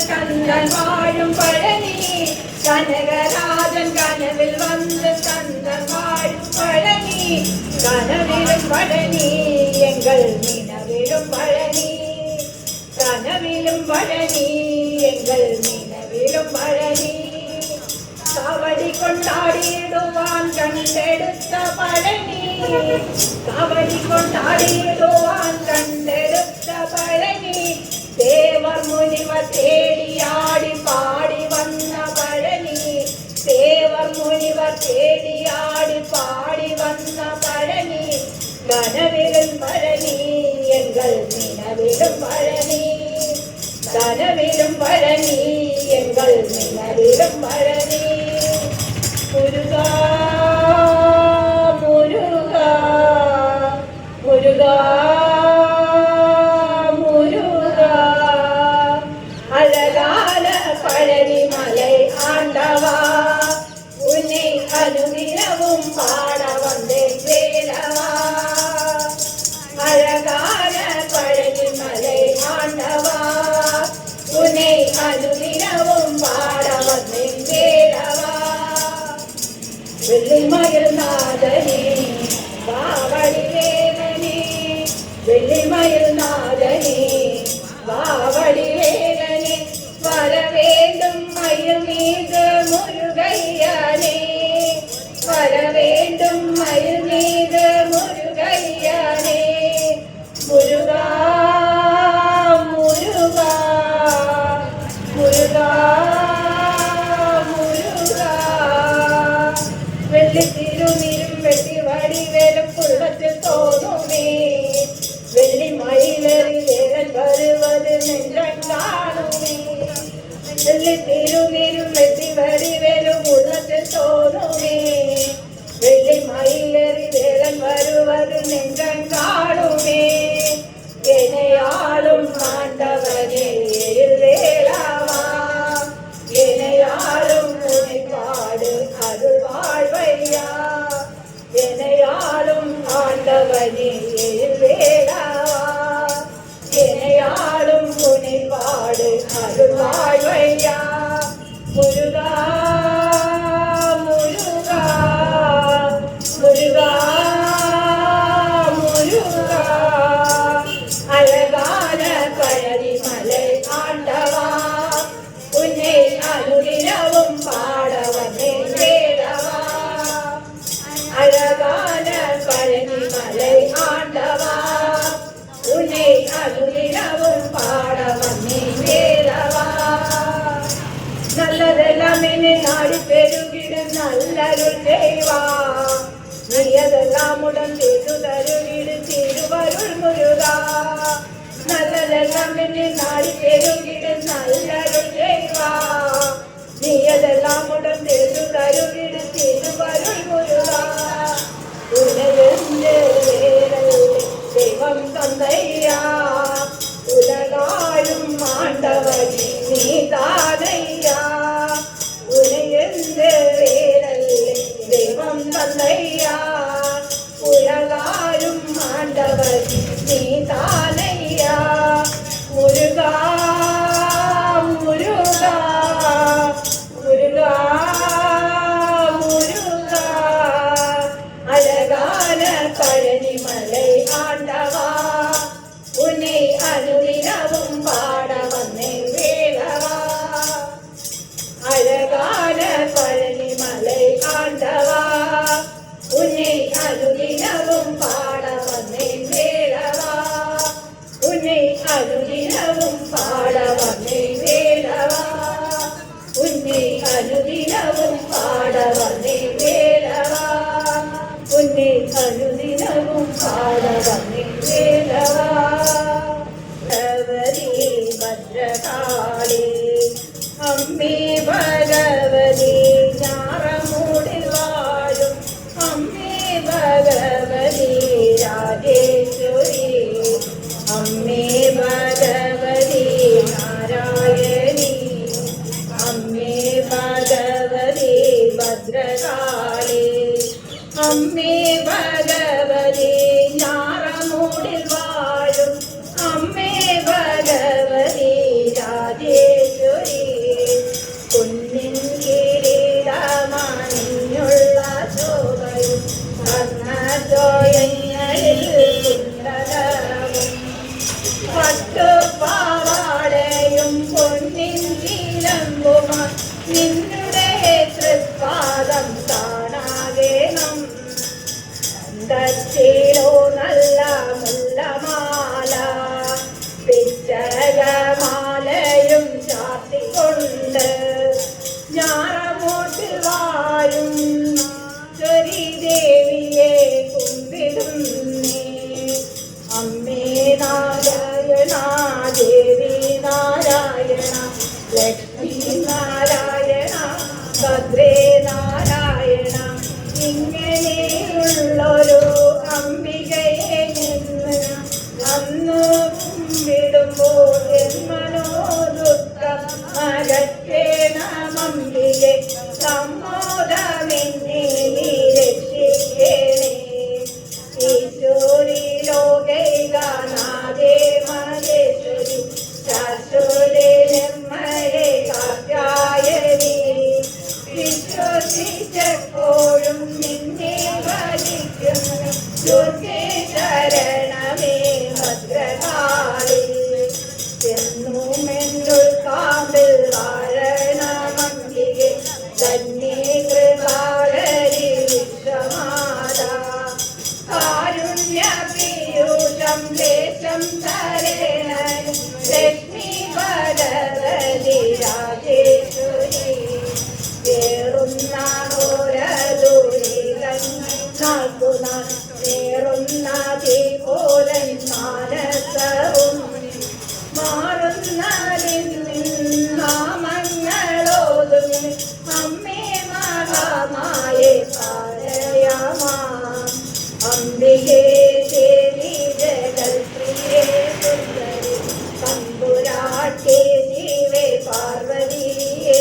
கந்தன் வாழும் பழனி கனகராஜன் கனவில் வந்து கந்தன் வாழும் பழனி கனவிலும் பழனி எங்கள் நினவிலும் பழனி கனவிலும் பழனி எங்கள் நினவிலும் பழனி காவடி கொண்டாடிடுவான் கண்டெடுத்த பழனி காவடி கொண்டாடிடுவான் கண்டெடுத்த பழனி தேவர் முனிவர் தேடி ஆடி பாடி வந்த பழனி தேவர் முனிவர் தேடி ஆடி பாடி வந்த பழனி கனவிலும் பழனி எங்கள் நினவிலும் பழனி கனவிலும் பழனி எங்கள் நினவிலும் பழனி முருகா முருகா முருகா பழனிமலை ஆண்டவா உன்னை அனுதினமும் பாட வந்தேன் வேலவா அழகான பழனிமலை ஆண்டவா உன்னை அனுதினமும் பாட வந்தேன் வேலவா வெள்ளிமயில் நாதனே காவடி வேலனே வெள்ளிமயில் மீது முருகையனே வரவேண்டும் மயில் மீது முருகையனே முருகா முருகா முருகா முருகா வெள்ளி திருநீரும் வெட்டி வடிவேலும் புள்ளத்தில் தோணுமே வெள்ளி மயிலறி வேலன் வருவது நெஞ்சங்காணுமே வெள்ளி திருநீரும் வெட்டி வடிவேலும் உள்ளத்தில் தோணுமே வெள்ளி மயிலறி வேலன் வருவது நெஞ்சங்காணுமே எனையாளும் ஆண்டவனே வேளாவா எனையாளும் உனைப்பாடு அருள் வாழ்வையா எனையாளும் ஆண்டவனே வேளாவா எனையாளும் உனைப்பாடு அருள் வாழ்வையா முருகா முருகா முருகா முருகா அழகான பழனி மலை ஆண்டவா உன்னை அனுதினமும் பாட வந்தேன் வேலவா அழகான பழனி மலை ஆண்டவா உன்னை அனுதினமும் பாட வந்தேன் வேலவா நல்லதெல்லாம் என்னை நாடி பெருகிடும் நல்லருள் செய்வா நீயதெல்லாம் உடன் செய்து தருகிடு திருவருள் முருகா நல்லதெல்லாம் என்னை நாடி பெருகிடும் நல்லருள் செய்வா நீயதெல்லாம் உடன் செய்து தருகிடு திருவருள் முருகா உனதென்று வேறல்லை தெய்வம் தந்தையா உலகாயும் ஆண்டவனே நீ தானையா உனையென்று வேறல்லை தெய்வம் தந்தையா உலகாயும் ஆண்டவனே நீ தானையா முருகா முருகா முருகா முருகா அழகான பழனி மலை ஆண்டவா உன்னை அனுதினமும் பாட வந்தேன் வேலவா அழகான பழனி மலை ஆண்டவா உன்னை அனுதினமும் பாட வந்தேன் வேலவா உன்னை அனுதினமும் பாட வந்தேன் வேலவா உன்னை அனுதினமும் பாட வந்தேன் வேலவா உன்னை அனுதினமும் பாட வந்தேன் வேலவா பகவதி பத்ரகாளி அம்மே பகவதி ஞானமூடில் வாழும் அம்மே பகவதி ராஜேஸ்வரி அம்மே பகவதி நாராயணி அம்மே பகவதி பத்ரகாளி அம்மே பகவதி ஞானமூடில் வாழும் അമ്മേ ഭഗവതി രാജേശ്വരി കുന്നിൻ കിരീടമണിഞ്ഞുള്ള ശോഭയും വർണ്ണജോയങ്ങളിൽ കുണ്ടലവും പട്ടുപാവാടയും പൊന്നിൻ ചിലമ്പുമാ നിന്നുടെ തൃപ്പാദം കാണാകേണം ദച്ചിലോ നല്ല മുല്ലമാല പിച്ചകമാലയും ചാത്തിക്കൊണ്ട് ഞാറമോട്ടിൽ വാഴും ദേവിയെ കുമ്പിടുന്നേ അമ്മേ നാരായണ ദേവി നാരായണ ലക്ഷ്മി നാരായണ ഭദ്രേ നാരായണ ഇങ്ങനെയുള്ളൊരു അംബികയെ നിന്ന് അന്ന് കുമ്പിടുമ്പോൾ എന്മനോ ദുഃഖം അകറ്റേണമംബികെ സമ്മോദമെന്നെ നീ രക്ഷിക്കണേ ഈശ്വരി ലോകൈകനാഥേ മഹേശ്വരി ശാശ്വതേ നിർമ്മലേ കാത്യായനി വിശ്വസിച്ചപ്പോഴും നിന്നെ ഭജിക്കുന്നു ദുർഗേ ശരണമേ ഭദ്രകാളി എന്നും എന്നുൾ കാമ്പിൽ വാഴണമംബികെ സംദേശം തരേണൻ ലക്ഷ്മി ഭഗവതി രാജേശ്വരി വേറുന്ന ഓരദുരിതങ്ങൾക്കുനാൾ നേറുന്ന തീപോലൻ മാനസവും മാറുന്നതിൽ നാമങ്ങളോതും അമ്മേ മഹാമായേ പാരയാമാ അംബികേ ദേവി ജഗൽപ്രിയേ സുന്ദരി തമ്പുരാട്ടി ജീവേ പാർവതിയേ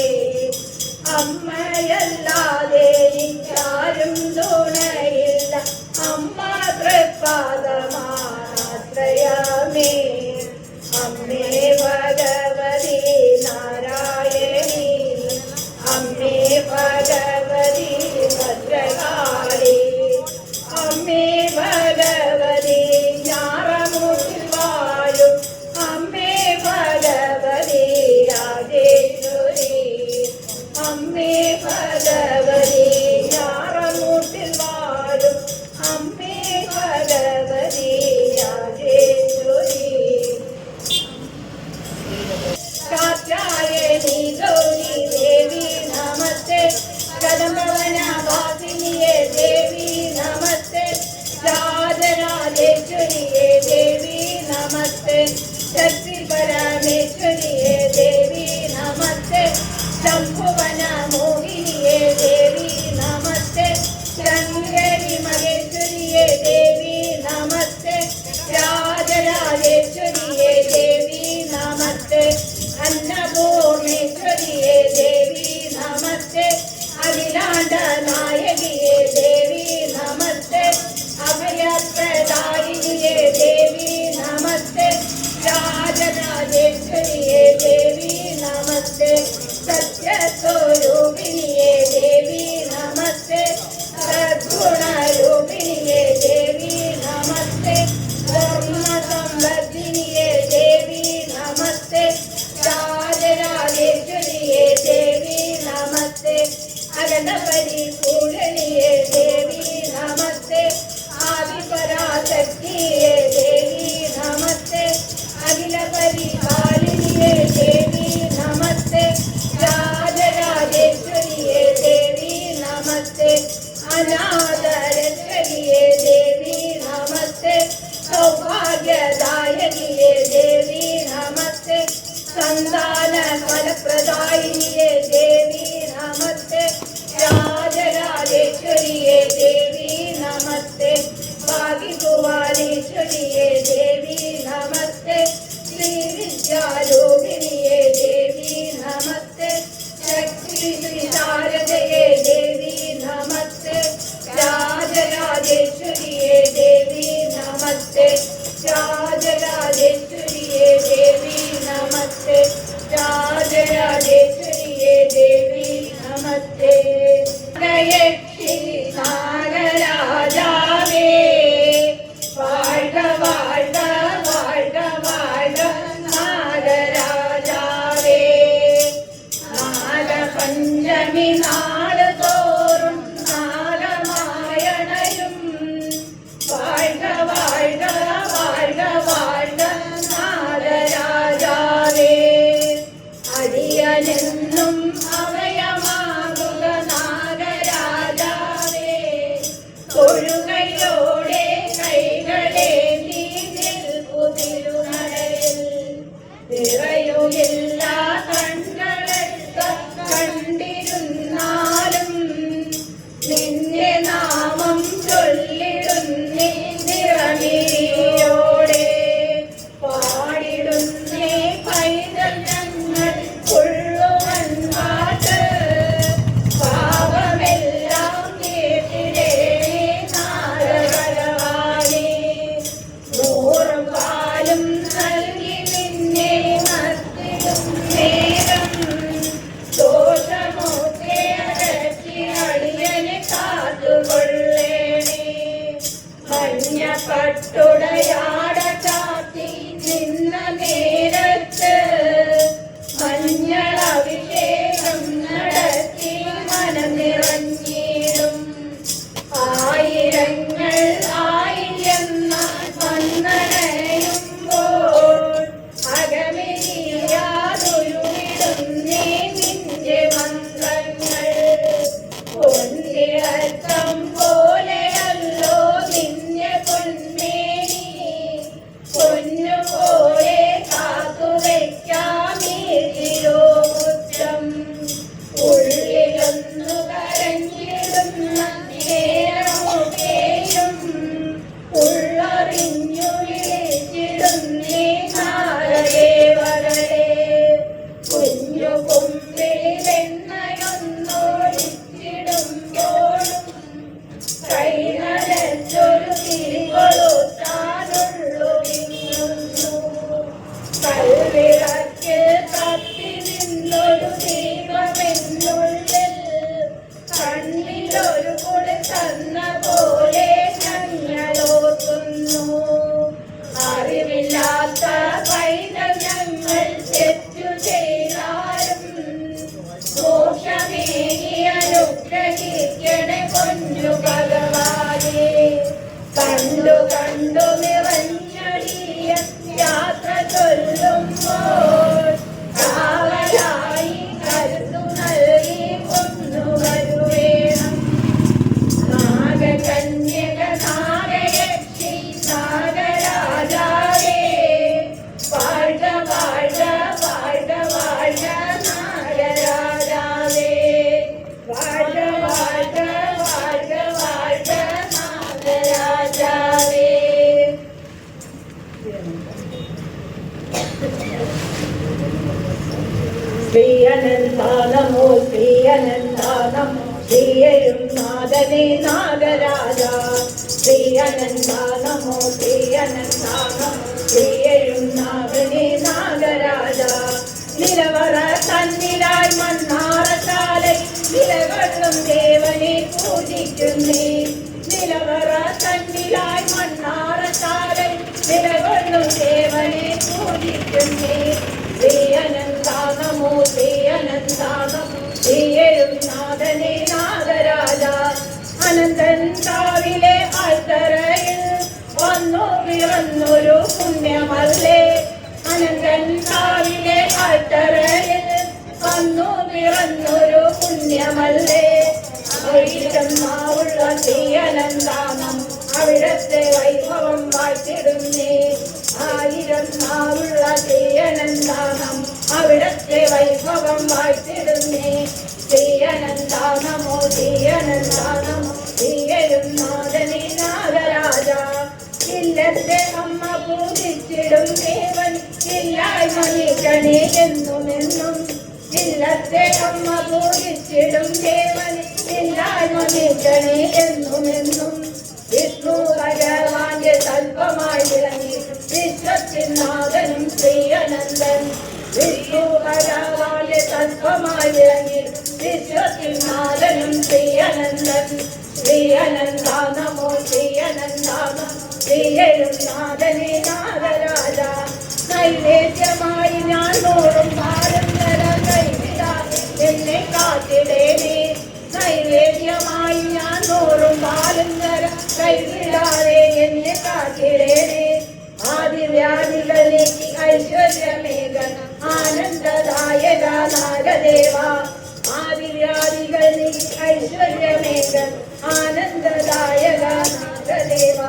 അമ്മയല്ലാതെ എനിക്കാരും തുണയില്ല അമ്മ തൃപ്പാദമാശ്രയമേ അമ്മേ ഭഗവതി നാരായണി അമ്മേ ഭഗവതി ഭദ്രകാളി അമ്മേ ഭഗവതി ഞാറമുട്ടിൽ വാഴും അമ്മേ ഭഗവതി രാജേശ്വരി അമ്മേ ഭഗവതി ഞാറമുട്ടിൽ വാഴും അമ്മേ ഭഗവതി രാജേശ്വരി കാത്യായനി ഗൗരി ദേവി നമസ്തേ കദംബവന വാസിനിയേ ദേവി നമസ്തേ രാജരാജേശ്വരിയേ ദേവി നമസ്തേ ശക്തി പരമേശ്വരിയേ ദേവി നമസ്തേ ശംഭുവന മോഹിനിയേ ദേവി നമസ്തേ ശങ്കരി മഹേശ്വരിയേ ദേവി നമസ്തേ രാജരാജേശ്വരിയേ ദേവി നമസ്തേ അന്നപൂർണേശ്വരിയേ ദേവി നമസ്തേ അഖിലാണ്ട നായകിയേ ദേവി നമസ്തേ അഭയപ്രദായിനിയേ ദേവി നമസ്തേ രാജരാജേശ്വരിയേ ദേവി നമസ്തേ സത്യസ്വരൂപിണിയേ ദേവി നമസ്തേ സദ്ഗുണരൂപിണിയേ ദേവി നമസ്തേ ധർമ്മസംവർദ്ധിനിയേ ദേവി നമസ്തേ രാജരാജേശ്വരിയേ ദേവി നമസ്തേ അഗതപരിപൂരണിയേ ദേവി നമസ്തേ ആദിപരാശക്തിയേ ദേവി നമസ്തേ അഖില പരിപാലിനിയേ ദേവി നമസ്തേ രാജരാജേശ്വരിയേ ദേവി നമസ്തേ അനാഥരക്ഷകിയേ ദേവി നമസ്തേ സൗഭാഗ്യദായകിയേ ദേവി നമസ്തേ സന്താന ഫലപ്രദായിനിയേ ദേവി നമസ്തേ രാജരാജേശ്വരിയേ ദേവി നമസ്തേ ഭാഗ്യകുമാരീശ്വരിയേ ദേവി നമസ്തേ ശ്രീവിദ്യാരൂപിണിയേ ദേവി നമസ്തേ ശക്തി ശ്രീശാരദയേ ദേവി നമസ്തേ രാജരാജേശ്വരിയേ ദേവി നമസ്തേ രാജരാജേശ്വരിയേ ദേവി നമസ്തേ രാജരാജേശ്വരിയേ ദേവി നമസ്തേ ഗയക്ഷി നാഗരാജാവേ വാഴ്ക വാഴ്ക വാഴ്ക വാഴ്ക നാഗരാജാവേ നാഗപഞ്ചമി നാട് തോറും നാഗമായണയും വാഴ്ക വാഴ്ക വാഴ്ക വാഴ്ക നാഗരാജാവേ അടിയനെന്നും അവയമാകുക നാഗരാജാവേ തൊഴുകയോടെ കൈകളേന്തി നിൽപ്പുതിരുനടയിൽ നിറയുകില്ല കണ്ണുകളെത്ത കണ്ടിരുന്നാലും നിന്നെ നാമം ചൊല്ലിടുന്നേ നിറമിയോടെ പാടിടുന്നേ പൈതൽ ഞങ്ങൾ കൊള്ളുവൻ പാട്ട് പാവമെല്ലാം കേട്ടിടേ നാരകരവാണി നൂറും പാലും നൽകി നിന്നെ നർത്തിടും നേരം ദോഷമൊക്കെ അകറ്റി അടിയനെ കാത്തുകൊള്ളേണേ മഞ്ഞപ്പട്ടുടയാട ചാത്തി നിന്ന നേരത്ത് മഞ്ഞളഭിഷേകം നടത്തി മനം നിറഞ്ഞിടും ആയിരങ്ങൾ ആയിരം വന്നട കണ്ടു കണ്ടു നിറഞ്ഞടിയ യാത്ര ചൊല്ലുമ്പോൾ കാവലായി കരുതു നൽകി കൊന്നു വരുവേണം. നാഗകന്യക നാഗയക്ഷി നാഗരാജാവേ വാഴ്ക വാഴ്ക വാഴ്ക വാഴ്ക നാഗരാജാവേ വാഴ്ക വാഴ്ക വാഴ്ക വാഴ്ക നാഗരാജാവേ. ശ്രീ അനന്താനമോ ശ്രീ അനന്താനമോ ശ്രീയരും നാഥനേ നാഗരാജ. ശ്രീ അനന്താനമോ ശ്രീ അനന്താനമോ ശ്രീയരും നാഥനേ നാഗരാജ. നിലവറ തന്നിലായി മണ്ണാറശാലൈ നിലകൊള്ളും ദേവനെ പൂജിക്കുന്നേ. നിലവറ തന്നിലായി മണ്ണാറശാലൈ നിലകൊള്ളും ദേവനെ പൂജിക്കുന്നേ. ശ്രീ അനന്താനമോ ശ്രീ അനന്താനമോ ശ്രീയരും നാഥനേ നാഗരാജ. അനന്തൻ കാവിലെ ആൽത്തറയിൽ വന്നു പിറന്നൊരു പുണ്യമല്ലേ. അനന്തൻ കാവിലെ ആൽത്തറയിൽ വന്നു പിറന്നൊരു പുണ്യമല്ലേ. ആയിരം നാവുള്ള ശ്രീ അനന്താനം അവിടത്തെ വൈഭവം വാഴ്ത്തിടുന്നേ. ആയിരം നാവുള്ള ശ്രീ അനന്താനം അവിടത്തെ വൈഭവം വാഴ്ത്തിടുന്നേ. ശ്രീ അനന്താനമോ ശ്രീ അനന്താനമോ ശ്രീയരും നാഥനേ നാഗരാജ. ഇല്ലത്തെ അമ്മ പൂജിച്ചിടും ദേവൻ ഇല്ലായ്മ നീക്കണേ എന്നുമെന്നും. ഇല്ലത്തെ അമ്മ പൂജിച്ചിടും ദേവൻ ഇല്ലായ്മ നീക്കണേ എന്നുമെന്നും. വിഷ്ണു ഭഗവാന്റെ തൽപ്പമായി വിളങ്ങി വിശ്വത്തിൻ നാഥനും ശ്രീ അനന്തൻ. വിഷ്ണു ഭഗവാന്റെ തൽപ്പമായി വിളങ്ങി വിശ്വത്തിൻ നാഥനും ശ്രീ അനന്തൻ. ശ്രീ അനന്താനമോ ശ്രീ അനന്താനമോ ശ്രീയരും നാഥനേ നാഗരാജ. നൈവേദ്യമായി ഞാൻ നോറും പാലും തരാൻ കൈവിടാതെ എന്നെ കാത്തിടേനേ. നൈവേദ്യമായി ഞാൻ നോറും പാലും തരാൻ കൈവിടാതെ എന്നെ കാത്തിടേനേ. ആദിവ്യാധികളിലേക്ക് ഐശ്വര്യമേകൻ ആനന്ദദായക നാഗദേവ. ആദിവ്യാധികളിലേക്ക് ഐശ്വര്യമേകൻ ആനന്ദദായക നാഗദേവ.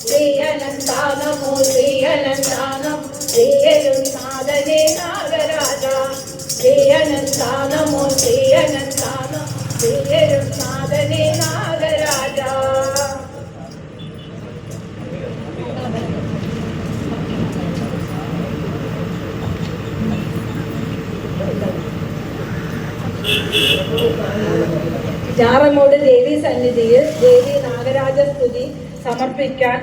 ശ്രീ അനന്താനമോ ശ്രീ അനന്താനമോ ശ്രീയരും നാഥനേ നാഗരാജ. ശ്രീ അനന്താനമോ ശ്രീ അനന്താനമോ ശ്രീയരും നാഥനേ നാഗരാജ. ജാറമോട് ദേവി സന്നിധിയിൽ ദേവി നാഗരാജ സ്തുതി സമർപ്പിക്കാൻ